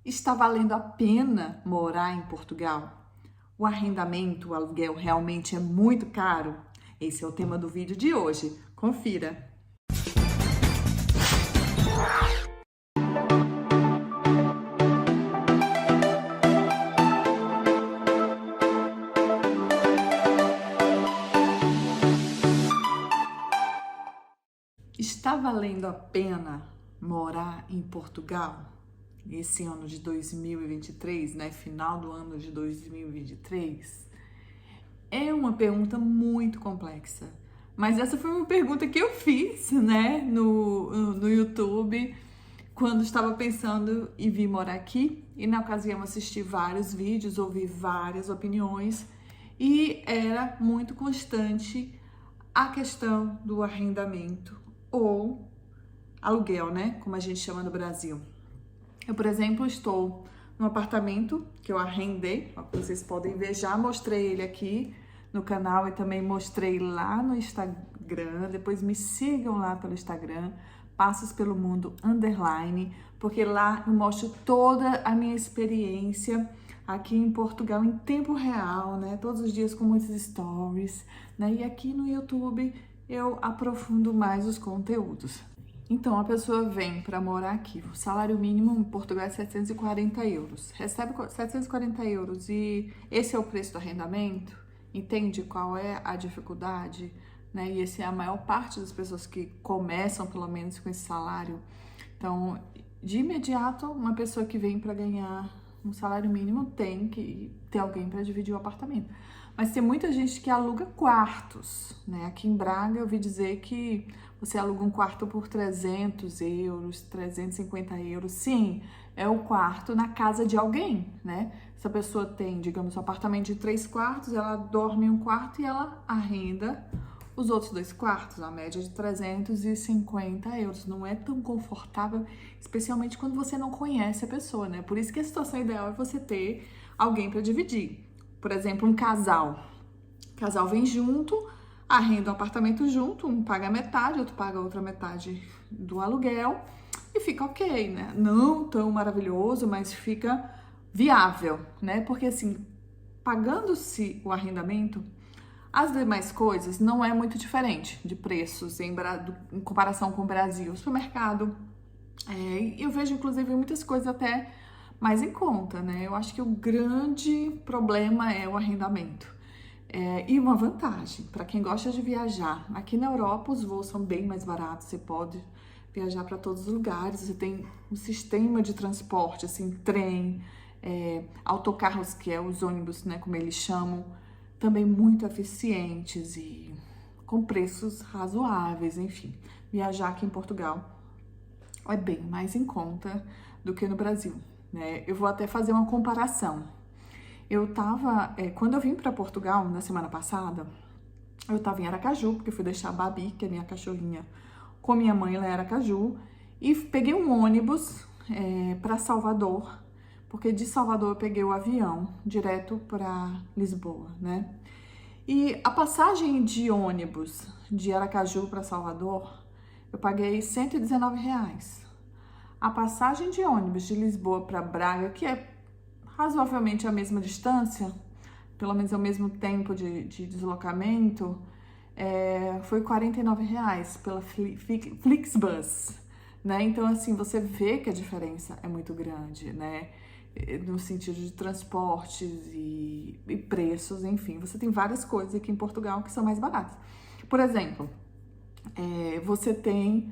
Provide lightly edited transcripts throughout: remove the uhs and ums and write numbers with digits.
Está valendo a pena morar em Portugal? O arrendamento, o aluguel realmente é muito caro? Esse é o tema do vídeo de hoje. Confira! Está valendo a pena morar em Portugal? Esse ano de 2023, né? Final do ano de 2023? É uma pergunta muito complexa. Mas essa foi uma pergunta que eu fiz, né, no YouTube, quando estava pensando em vir morar aqui. E na ocasião assisti vários vídeos, ouvi várias opiniões. E era muito constante a questão do arrendamento ou aluguel, né, como a gente chama no Brasil. Eu, por exemplo, estou num apartamento que eu arrendei, ó, vocês podem ver, já mostrei ele aqui no canal e também mostrei lá no Instagram. Depois me sigam lá pelo Instagram, Passos pelo Mundo _, porque lá eu mostro toda a minha experiência aqui em Portugal em tempo real, né? Todos os dias com muitos stories, né? E aqui no YouTube eu aprofundo mais os conteúdos. Então, a pessoa vem para morar aqui, o salário mínimo em Portugal é 740 euros, recebe 740 euros e esse é o preço do arrendamento, entende qual é a dificuldade, né? E essa é a maior parte das pessoas que começam, pelo menos, com esse salário. Então, de imediato, uma pessoa que vem para ganhar um salário mínimo tem que ter alguém para dividir o apartamento. Mas tem muita gente que aluga quartos, né? Aqui em Braga eu ouvi dizer que você aluga um quarto por 300 euros, 350 euros. Sim, é o quarto na casa de alguém, né? Se a pessoa tem, digamos, um apartamento de 3 quartos, ela dorme em um quarto e ela arrenda os outros 2 quartos, a média de 350 euros. Não é tão confortável, especialmente quando você não conhece a pessoa, né? Por isso que a situação ideal é você ter alguém para dividir. Por exemplo, um casal. O casal vem junto, arrenda um apartamento junto, um paga metade, outro paga a outra metade do aluguel e fica ok, né? Não tão maravilhoso, mas fica viável, né? Porque assim, pagando-se o arrendamento, as demais coisas não é muito diferente de preços em comparação com o Brasil. O supermercado, eu vejo inclusive muitas coisas até mais em conta, né? Eu acho que o grande problema é o arrendamento. E uma vantagem, para quem gosta de viajar, aqui na Europa os voos são bem mais baratos, você pode viajar para todos os lugares, você tem um sistema de transporte, assim, trem, autocarros, que é os ônibus, né, como eles chamam, também muito eficientes e com preços razoáveis, enfim. Viajar aqui em Portugal é bem mais em conta do que no Brasil, né? Eu vou até fazer uma comparação. Quando eu vim para Portugal na semana passada, eu tava em Aracaju, porque eu fui deixar a Babi, que é minha cachorrinha, com minha mãe, ela era Aracaju, e peguei um ônibus para Salvador, porque de Salvador eu peguei o avião direto para Lisboa, né? E a passagem de ônibus de Aracaju para Salvador, eu paguei R$119. A passagem de ônibus de Lisboa para Braga, que é razoavelmente a mesma distância, pelo menos é o mesmo tempo de deslocamento, foi R$49 pela Flixbus, né? Então, assim, você vê que a diferença é muito grande, né? No sentido de transportes e preços, enfim. Você tem várias coisas aqui em Portugal que são mais baratas. Por exemplo, você tem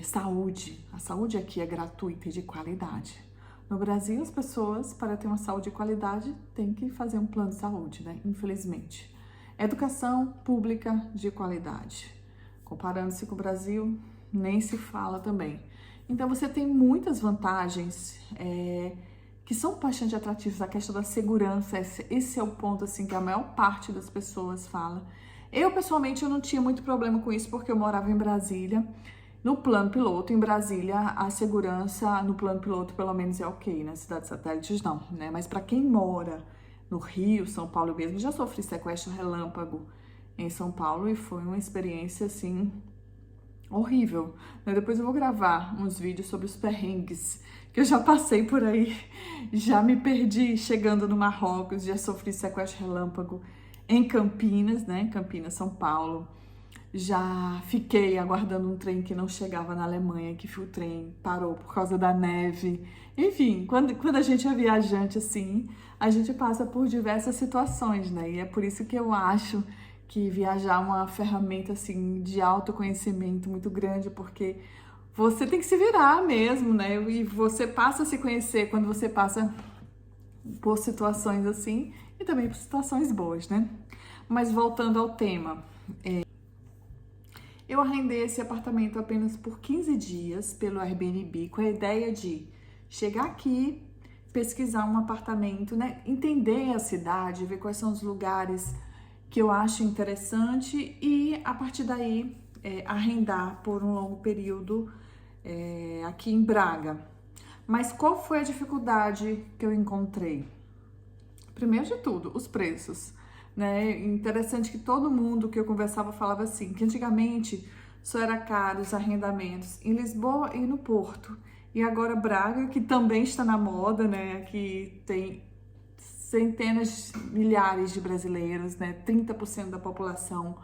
saúde. A saúde aqui é gratuita e de qualidade. No Brasil, as pessoas, para ter uma saúde de qualidade, têm que fazer um plano de saúde, né? Infelizmente. Educação pública de qualidade. Comparando-se com o Brasil, nem se fala também. Então, você tem muitas vantagens que são bastante atrativas. A questão da segurança, esse é o ponto assim, que a maior parte das pessoas fala. Eu, pessoalmente, eu não tinha muito problema com isso, porque eu morava em Brasília. No plano piloto, em Brasília, a segurança no plano piloto, pelo menos, é ok. Nas cidades satélites, não, né? Mas para quem mora no Rio, São Paulo mesmo, já sofri sequestro relâmpago em São Paulo e foi uma experiência, assim, horrível, né? Depois eu vou gravar uns vídeos sobre os perrengues que eu já passei por aí, já me perdi chegando no Marrocos, já sofri sequestro relâmpago em Campinas, né? Campinas, São Paulo. Já fiquei aguardando um trem que não chegava na Alemanha, que o trem parou por causa da neve. Enfim, quando a gente é viajante assim, a gente passa por diversas situações, né? E é por isso que eu acho que viajar é uma ferramenta assim de autoconhecimento muito grande, porque você tem que se virar mesmo, né? E você passa a se conhecer quando você passa por situações assim e também por situações boas, né? Mas voltando ao tema, eu arrendei esse apartamento apenas por 15 dias pelo Airbnb, com a ideia de chegar aqui, pesquisar um apartamento, né? Entender a cidade, ver quais são os lugares que eu acho interessante e, a partir daí, arrendar por um longo período aqui em Braga. Mas qual foi a dificuldade que eu encontrei? Primeiro de tudo, os preços, né? Interessante que todo mundo que eu conversava falava assim, que antigamente só era caro os arrendamentos em Lisboa e no Porto. E agora Braga, que também está na moda, né? Que tem centenas, milhares de brasileiros, né? 30% da população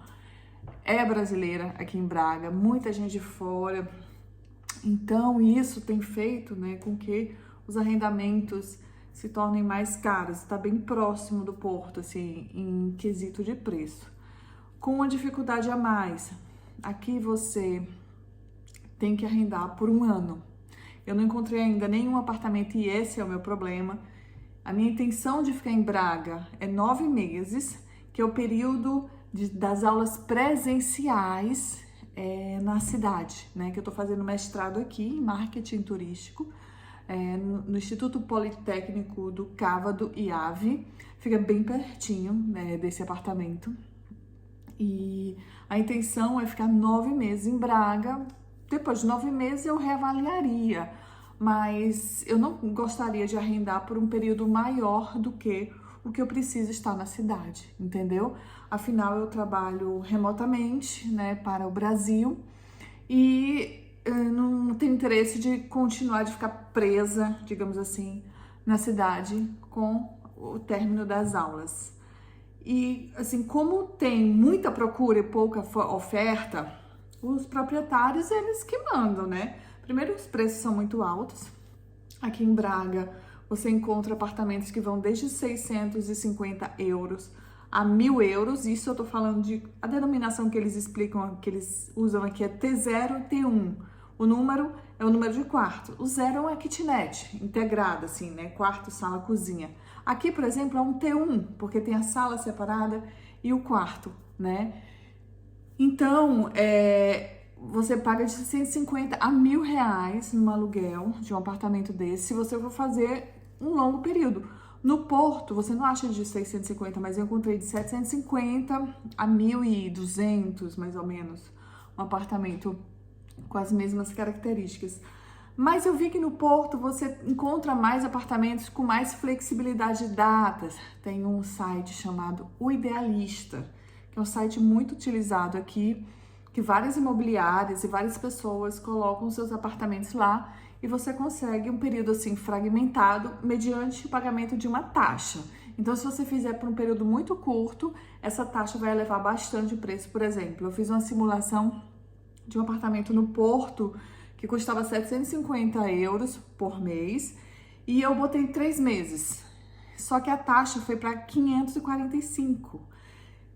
é brasileira aqui em Braga, muita gente de fora. Então, isso tem feito, né, com que os arrendamentos se tornem mais caros. Está bem próximo do Porto, assim, em quesito de preço. Com uma dificuldade a mais, aqui você tem que arrendar por um ano. Eu não encontrei ainda nenhum apartamento e esse é o meu problema. A minha intenção de ficar em Braga é 9 meses, que é o período das aulas presenciais na cidade, né? Que eu tô fazendo mestrado aqui em marketing turístico, no Instituto Politécnico do Cávado e Ave, fica bem pertinho, né, desse apartamento. E a intenção é ficar 9 meses em Braga. Depois de 9 meses eu reavaliaria, mas eu não gostaria de arrendar por um período maior do que o que eu preciso estar na cidade, entendeu? Afinal, eu trabalho remotamente, né, para o Brasil e não tenho interesse de continuar, de ficar presa, digamos assim, na cidade com o término das aulas. E assim, como tem muita procura e pouca oferta, os proprietários, eles que mandam, né? Primeiro, os preços são muito altos. Aqui em Braga, você encontra apartamentos que vão desde 650 euros a 1.000 euros. Isso eu tô falando de... A denominação que eles explicam, que eles usam aqui é T0 e T1. O número é o número de quarto. O 0 é uma kitnet integrada, assim, né? Quarto, sala, cozinha. Aqui, por exemplo, é um T1, porque tem a sala separada e o quarto, né? Então, você paga de 150 a 1.000 reais no aluguel de um apartamento desse, se você for fazer um longo período. No Porto, você não acha de 650, mas eu encontrei de 750 a 1.200, mais ou menos, um apartamento com as mesmas características. Mas eu vi que no Porto você encontra mais apartamentos com mais flexibilidade de datas. Tem um site chamado O Idealista, que é um site muito utilizado aqui, que várias imobiliárias e várias pessoas colocam seus apartamentos lá e você consegue um período assim fragmentado mediante o pagamento de uma taxa. Então, se você fizer por um período muito curto, essa taxa vai elevar bastante o preço. Por exemplo, eu fiz uma simulação de um apartamento no Porto que custava 750 euros por mês e eu botei 3 meses. Só que a taxa foi para 545.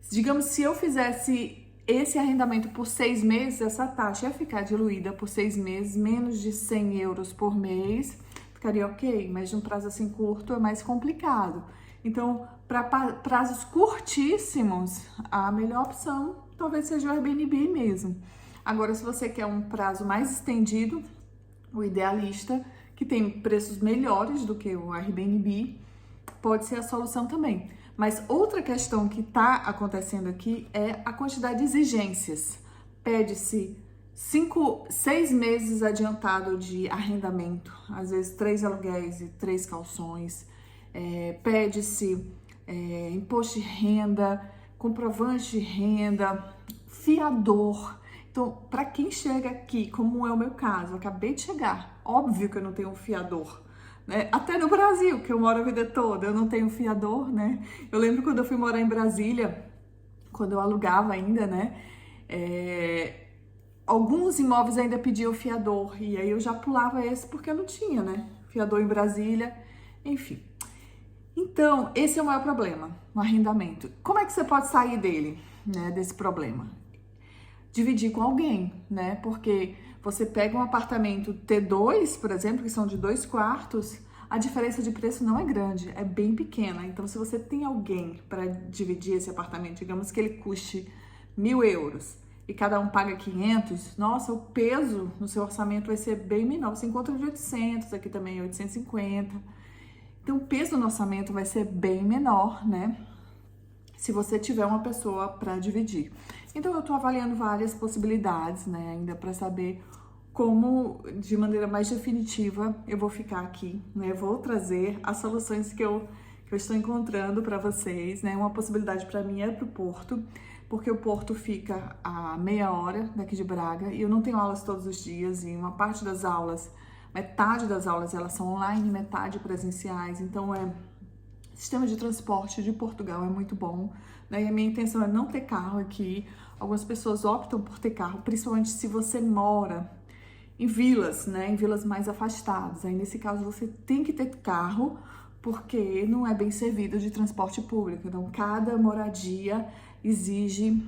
Digamos, se eu fizesse esse arrendamento por 6 meses, essa taxa ia ficar diluída por 6 meses, menos de 100 euros por mês, ficaria ok, mas de um prazo assim curto é mais complicado. Então, para prazos curtíssimos, a melhor opção talvez seja o Airbnb mesmo. Agora, se você quer um prazo mais estendido, o Idealista, que tem preços melhores do que o Airbnb, pode ser a solução também. Mas outra questão que está acontecendo aqui é a quantidade de exigências. Pede-se 6 meses adiantado de arrendamento, às vezes 3 aluguéis e 3 calções. Pede-se imposto de renda, comprovante de renda, fiador. Então, para quem chega aqui, como é o meu caso, eu acabei de chegar, óbvio que eu não tenho um fiador, né? Até no Brasil, que eu moro a vida toda, eu não tenho fiador, né? Eu lembro quando eu fui morar em Brasília, quando eu alugava ainda, né? Alguns imóveis ainda pediam fiador, e aí eu já pulava esse porque eu não tinha, né? Fiador em Brasília, enfim. Então, esse é o maior problema no arrendamento. Como é que você pode sair dele, né? Desse problema? Dividir com alguém, né? Porque você pega um apartamento T2, por exemplo, que são de 2 quartos, a diferença de preço não é grande, é bem pequena. Então, se você tem alguém para dividir esse apartamento, digamos que ele custe 1.000 euros e cada um paga 500, nossa, o peso no seu orçamento vai ser bem menor. Você encontra de 800, aqui também 850. Então, o peso no orçamento vai ser bem menor, né? Se você tiver uma pessoa para dividir. Então, eu estou avaliando várias possibilidades, né, ainda para saber como, de maneira mais definitiva, eu vou ficar aqui, né, vou trazer as soluções que eu estou encontrando para vocês, né. Uma possibilidade para mim é para o Porto, porque o Porto fica a meia hora daqui de Braga e eu não tenho aulas todos os dias e uma parte das aulas, metade das aulas elas são online, metade presenciais, então o sistema de transporte de Portugal é muito bom, né? E a minha intenção é não ter carro aqui. Algumas pessoas optam por ter carro, principalmente se você mora em vilas, né? Em vilas mais afastadas. Aí, nesse caso, você tem que ter carro, porque não é bem servido de transporte público. Então, cada moradia exige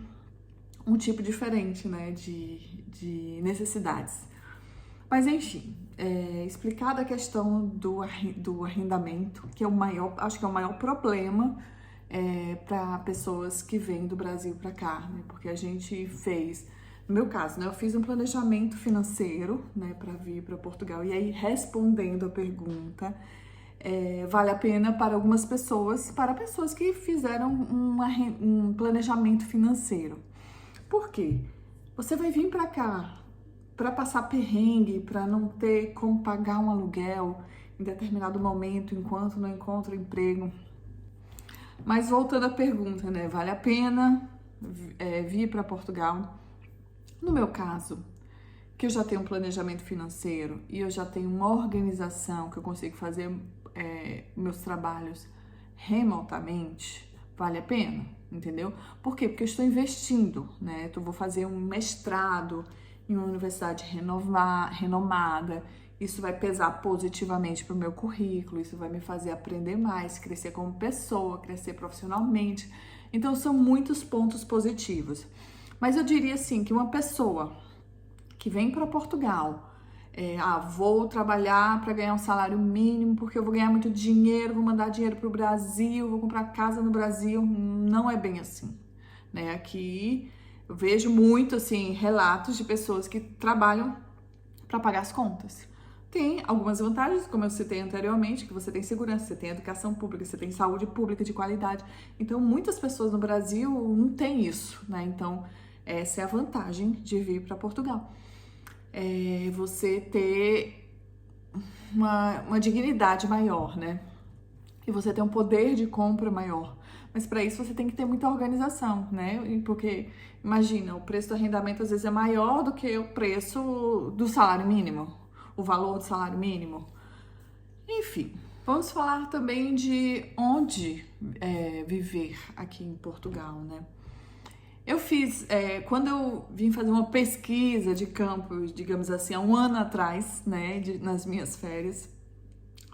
um tipo diferente, né? De necessidades. Mas enfim, explicada a questão do arrendamento, que é o maior, acho que é o maior problema para pessoas que vêm do Brasil para cá, né? Porque a gente fez, no meu caso, né, eu fiz um planejamento financeiro, né, para vir para Portugal. E aí, respondendo a pergunta, vale a pena para algumas pessoas, para pessoas que fizeram um planejamento financeiro. Por quê? Você vai vir para cá para passar perrengue, para não ter como pagar um aluguel em determinado momento, enquanto não encontra emprego. Mas voltando à pergunta, né? Vale a pena vir para Portugal? No meu caso, que eu já tenho um planejamento financeiro e eu já tenho uma organização que eu consigo fazer meus trabalhos remotamente, vale a pena, entendeu? Por quê? Porque eu estou investindo, né? Eu vou fazer um mestrado em uma universidade renomada, isso vai pesar positivamente para o meu currículo, isso vai me fazer aprender mais, crescer como pessoa, crescer profissionalmente. Então, são muitos pontos positivos. Mas eu diria assim, que uma pessoa que vem para Portugal, vou trabalhar para ganhar um salário mínimo, porque eu vou ganhar muito dinheiro, vou mandar dinheiro para o Brasil, vou comprar casa no Brasil, não é bem assim, né? Aqui eu vejo muito, assim, relatos de pessoas que trabalham para pagar as contas. Tem algumas vantagens, como eu citei anteriormente, que você tem segurança, você tem educação pública, você tem saúde pública de qualidade. Então, muitas pessoas no Brasil não têm isso, né? Então, essa é a vantagem de vir para Portugal. Você ter uma dignidade maior, né? E você ter um poder de compra maior. Mas para isso você tem que ter muita organização, né? Porque, imagina, o preço do arrendamento às vezes é maior do que o preço do salário mínimo, o valor do salário mínimo. Enfim, vamos falar também de onde viver aqui em Portugal, né? Eu fiz, quando eu vim fazer uma pesquisa de campo, digamos assim, há um ano atrás, né, nas minhas férias,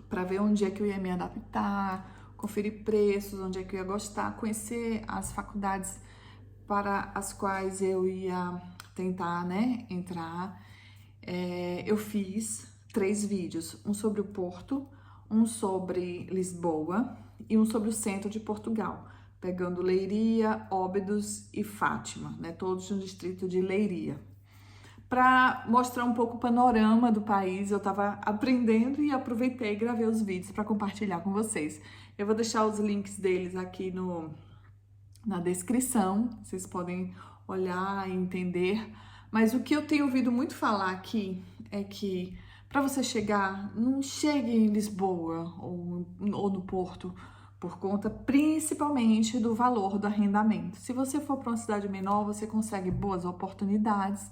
para ver onde é que eu ia me adaptar, conferir preços, onde é que eu ia gostar, conhecer as faculdades para as quais eu ia tentar, né, entrar. Eu fiz 3 vídeos, um sobre o Porto, um sobre Lisboa e um sobre o centro de Portugal, pegando Leiria, Óbidos e Fátima, né, todos no distrito de Leiria. Para mostrar um pouco o panorama do país, eu estava aprendendo e aproveitei e gravei os vídeos para compartilhar com vocês. Eu vou deixar os links deles aqui na descrição, vocês podem olhar e entender. Mas o que eu tenho ouvido muito falar aqui é que para você chegar, não chegue em Lisboa ou no Porto por conta principalmente do valor do arrendamento. Se você for para uma cidade menor, você consegue boas oportunidades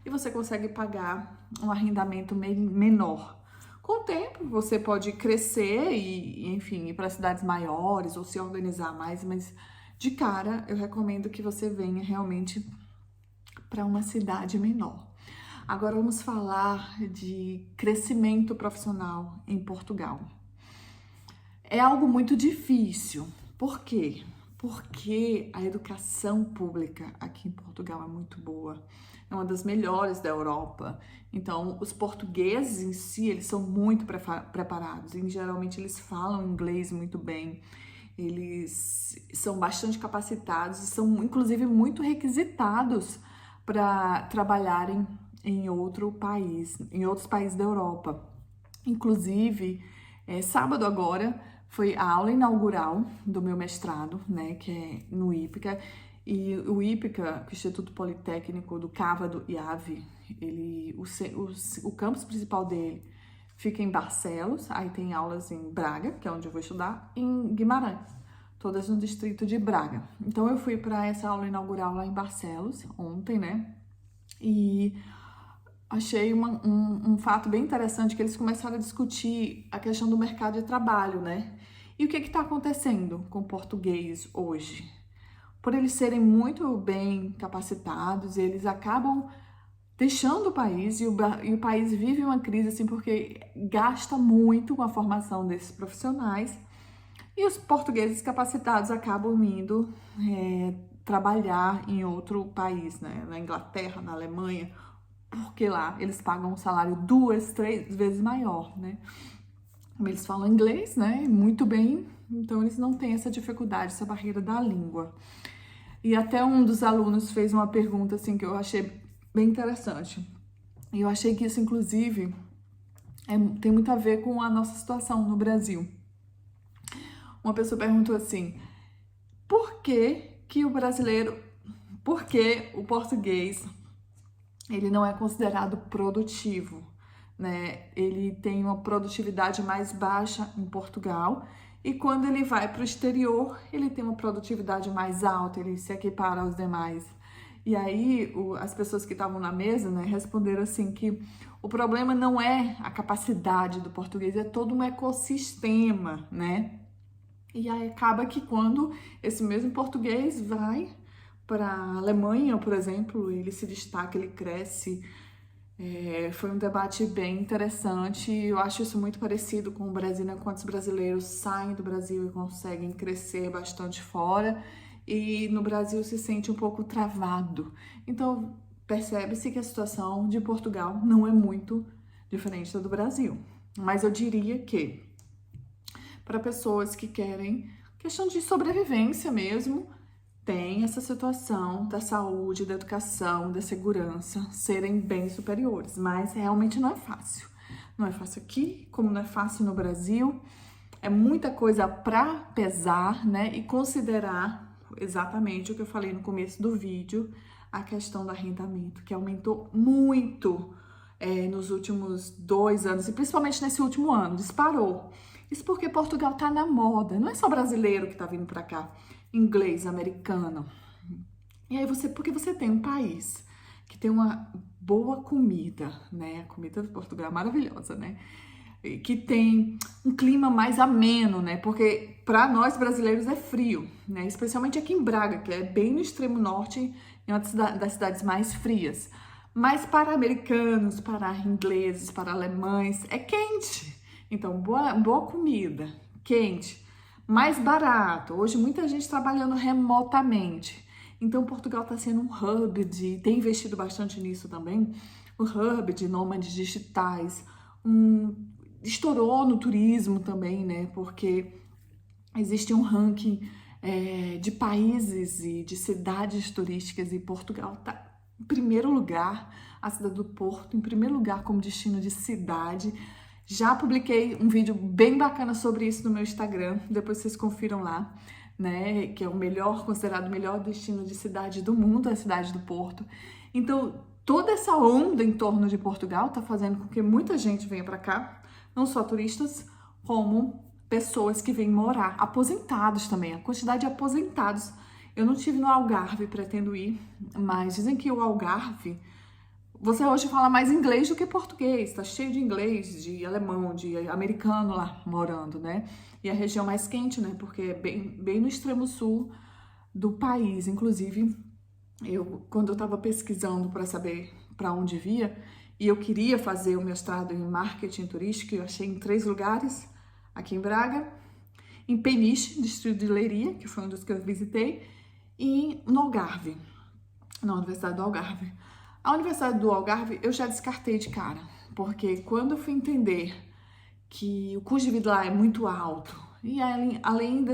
e você consegue pagar um arrendamento menor. Com o tempo, você pode crescer e enfim, ir para cidades maiores ou se organizar mais, mas de cara eu recomendo que você venha realmente para uma cidade menor. Agora vamos falar de crescimento profissional em Portugal. É algo muito difícil. Por quê? Porque a educação pública aqui em Portugal é muito boa. É uma das melhores da Europa. Então, os portugueses em si, eles são muito preparados. E, geralmente, eles falam inglês muito bem. Eles são bastante capacitados e são, inclusive, muito requisitados para trabalharem em outro país, em outros países da Europa. Inclusive, sábado agora foi a aula inaugural do meu mestrado, né, que é no IPCA. E o IPCA, o Instituto Politécnico do Cávado e Ave, o campus principal dele fica em Barcelos, aí tem aulas em Braga, que é onde eu vou estudar, e em Guimarães, todas no distrito de Braga. Então eu fui para essa aula inaugural lá em Barcelos, ontem, né, e achei um fato bem interessante que eles começaram a discutir a questão do mercado de trabalho, né? E o que está acontecendo com o português hoje? Por eles serem muito bem capacitados, eles acabam deixando o país e o país vive uma crise assim porque gasta muito com a formação desses profissionais e os portugueses capacitados acabam indo trabalhar em outro país, né? Na Inglaterra, na Alemanha, porque lá eles pagam um salário 2, 3 vezes maior, né? Eles falam inglês, né? Muito bem, então eles não têm essa dificuldade, essa barreira da língua. E até um dos alunos fez uma pergunta assim que eu achei bem interessante. E eu achei que isso, inclusive, tem muito a ver com a nossa situação no Brasil. Uma pessoa perguntou assim: por que o português ele não é considerado produtivo, né? Ele tem uma produtividade mais baixa em Portugal e quando ele vai para o exterior, ele tem uma produtividade mais alta, ele se equipara aos demais. E aí, as pessoas que estavam na mesa, né, responderam assim que o problema não é a capacidade do português, é todo um ecossistema, né? E aí acaba que quando esse mesmo português vai para a Alemanha, por exemplo, ele se destaca, ele cresce. Foi um debate bem interessante. Eu acho isso muito parecido com o Brasil, né? Quantos brasileiros saem do Brasil e conseguem crescer bastante fora, e no Brasil se sente um pouco travado. Então, percebe-se que a situação de Portugal não é muito diferente da do Brasil. Mas eu diria que, para pessoas que querem questão de sobrevivência mesmo, tem essa situação da saúde, da educação, da segurança serem bem superiores, mas realmente não é fácil. Não é fácil aqui, como não é fácil no Brasil. É muita coisa para pesar, né? E considerar exatamente o que eu falei no começo do vídeo, a questão do arrendamento, que aumentou muito nos últimos 2 anos, e principalmente nesse último ano, disparou. Isso porque Portugal tá na moda, não é só brasileiro que tá vindo para cá, inglês, americano. E aí porque você tem um país que tem uma boa comida, né? A comida de Portugal é maravilhosa, né? Que tem um clima mais ameno, né? Porque para nós brasileiros é frio, né? Especialmente aqui em Braga, que é bem no extremo norte, é uma das cidades mais frias. Mas para americanos, para ingleses, para alemães, é quente. Então, boa comida, quente, mais barato. Hoje, muita gente trabalhando remotamente. Então, Portugal está sendo um hub tem investido bastante nisso também, um hub de nômades digitais. Estourou no turismo também, né? Porque existe um ranking de países e de cidades turísticas e Portugal está em primeiro lugar, a cidade do Porto, em primeiro lugar como destino de cidade. Já publiquei um vídeo bem bacana sobre isso no meu Instagram, depois vocês confiram lá, né? Que é considerado o melhor destino de cidade do mundo, a cidade do Porto. Então, toda essa onda em torno de Portugal está fazendo com que muita gente venha para cá, não só turistas, como pessoas que vêm morar, aposentados também, a quantidade de aposentados. Eu não tive no Algarve, pretendo ir, mas dizem que o Algarve, você hoje fala mais inglês do que português, tá cheio de inglês, de alemão, de americano lá morando, né? E a região mais quente, né? Porque é bem no extremo sul do país. Inclusive, quando eu estava pesquisando para saber para onde via, e eu queria fazer o mestrado em marketing turístico, eu achei em 3 lugares, aqui em Braga, em Peniche, distrito de Leiria, que foi um dos que eu visitei, e no Algarve, na Universidade do Algarve. A Universidade do Algarve eu já descartei de cara, porque quando eu fui entender que o custo de vida lá é muito alto, e além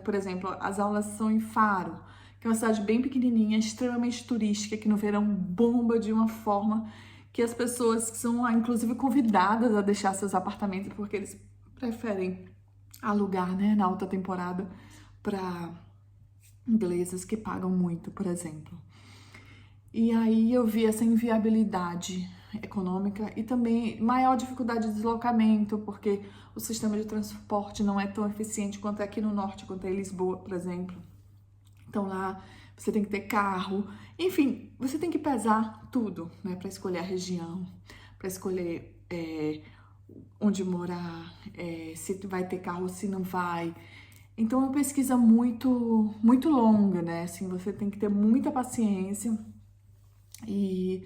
por exemplo, as aulas são em Faro, que é uma cidade bem pequenininha, extremamente turística, que no verão bomba de uma forma que as pessoas são, inclusive, convidadas a deixar seus apartamentos, porque eles preferem alugar, né, na alta temporada para inglesas que pagam muito, por exemplo. E aí eu vi essa inviabilidade econômica e também maior dificuldade de deslocamento, porque o sistema de transporte não é tão eficiente quanto é aqui no norte, quanto é em Lisboa, por exemplo. Então lá você tem que ter carro, enfim, você tem que pesar tudo, né, para escolher a região, para escolher onde morar, se vai ter carro ou se não vai. Então é uma pesquisa muito longa, né? Assim, você tem que ter muita paciência e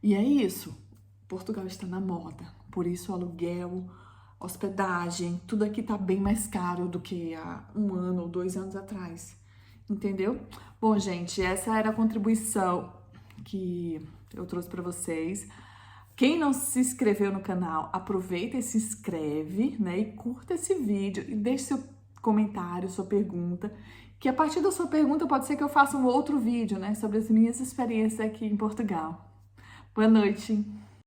é isso. Portugal está na moda, por isso o aluguel, hospedagem, tudo aqui tá bem mais caro do que há 1 ano ou 2 anos atrás. Entendeu? Bom, gente, essa era a contribuição que eu trouxe para vocês. Quem não se inscreveu no canal, aproveita e se inscreve, né? E curta esse vídeo e deixe seu comentário, sua pergunta, que a partir da sua pergunta pode ser que eu faça um outro vídeo, né? Sobre as minhas experiências aqui em Portugal. Boa noite!